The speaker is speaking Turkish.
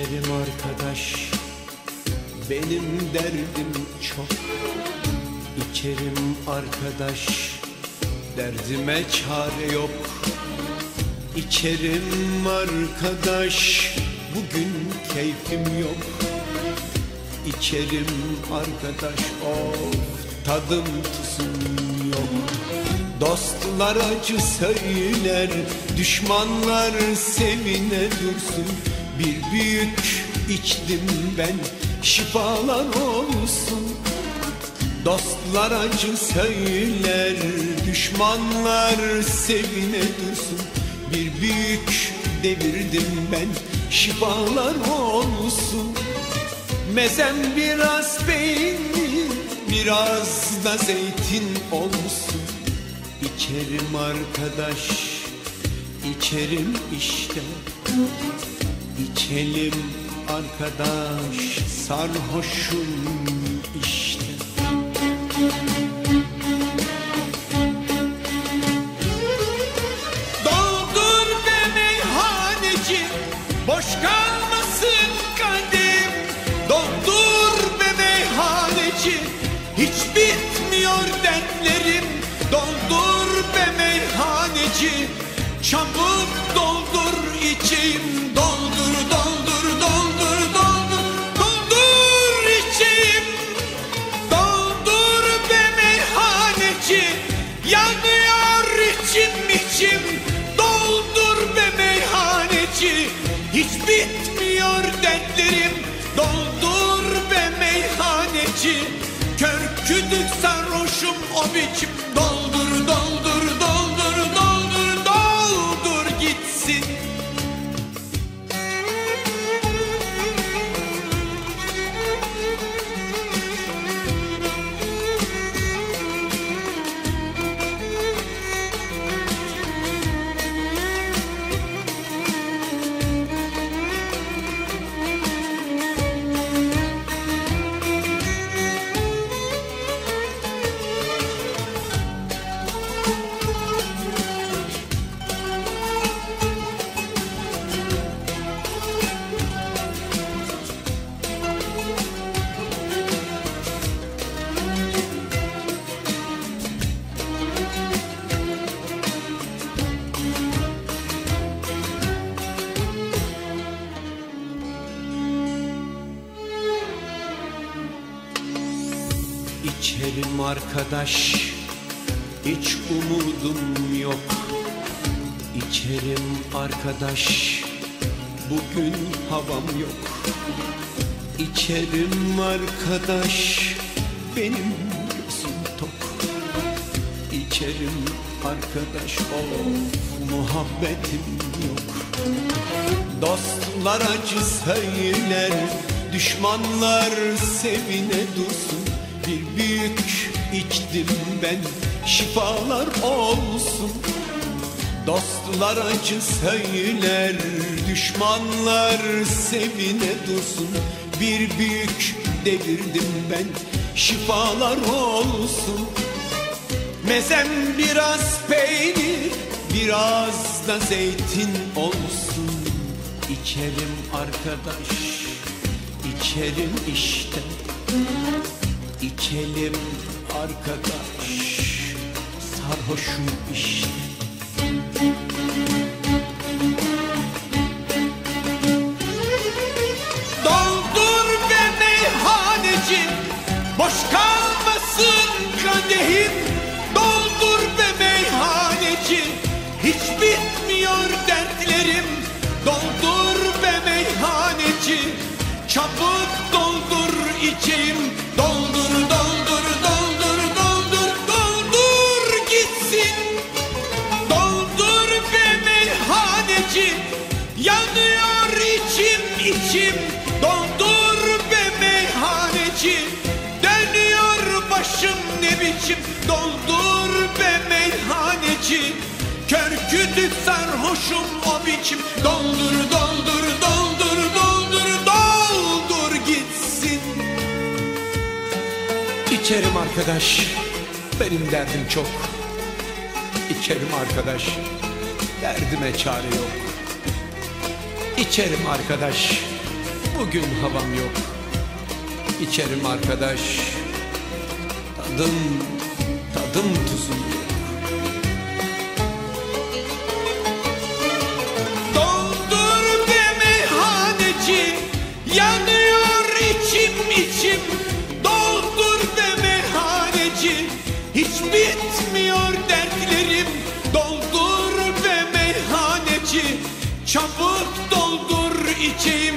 İçerim arkadaş, benim derdim çok. İçerim arkadaş, derdime çare yok. İçerim arkadaş, bugün keyfim yok. İçerim arkadaş, of tadım tuzum yok. Dostlar acı söyler, düşmanlar sevine dursun. Bir büyük içtim ben, şifalar olsun. Dostlar acı söyler, düşmanlar sevine dursun. Bir büyük devirdim ben, şifalar olsun. Mezem biraz peynir, biraz da zeytin olsun. İçerim arkadaş, içerim işte. İçelim arkadaş, sarhoşum işte. Doldur be meyhaneci, boş kalmasın kadim. Doldur be meyhaneci, hiç bitmiyor dertlerim. Doldur be meyhaneci, çabuk doldur içeyim. Doldur, doldur, doldur, doldur, doldur içeyim. Doldur be meyhaneci, yanıyor içim içim. Doldur be meyhaneci, hiç bitmiyor dertlerim. Doldur be meyhaneci, kör kütük sarhoşum o biçim. Doldur, doldur, doldur, doldur, doldur gitsin. İçerim arkadaş, hiç umudum yok. İçerim arkadaş, bugün havam yok. İçerim arkadaş, benim gözüm tok. İçerim arkadaş, of muhabbetim yok. Dostlar acı söyler, düşmanlar sevine dursun. Bir büyük içtim ben, şifalar olsun. Dostlar acı söyler, düşmanlar sevine dursun. Bir büyük devirdim ben, şifalar olsun. Mezem biraz peynir, biraz da zeytin olsun. İçerim arkadaş, içerim işte. İçelim arkadaş, sarhoşum işte. Doldur be meyhaneci, boş kalmasın kadehim. Doldur be meyhaneci, hiç bitmiyor dertlerim. Doldur be meyhaneci, çabuk doldur içeyim. Doldur, doldur, doldur, doldur, doldur gitsin. Doldur be meyhaneci, yanıyor içim içim. Doldur be meyhaneci, dönüyor başım ne biçim. Doldur be meyhaneci, kör kütük sarhoşum o biçim. Doldur, doldur, doldur, doldur, doldur gitsin. İçerim arkadaş, benim derdim çok. İçerim arkadaş, derdime çare yok. İçerim arkadaş, Bugün havam yok, içerim arkadaş. Tadım tuzum yok. Doldur be meyhaneci, yanıyor içim. Doldur be meyhaneci, hiç bitmiyor dertlerim. Doldur be meyhaneci, çabuk doldur içeyim.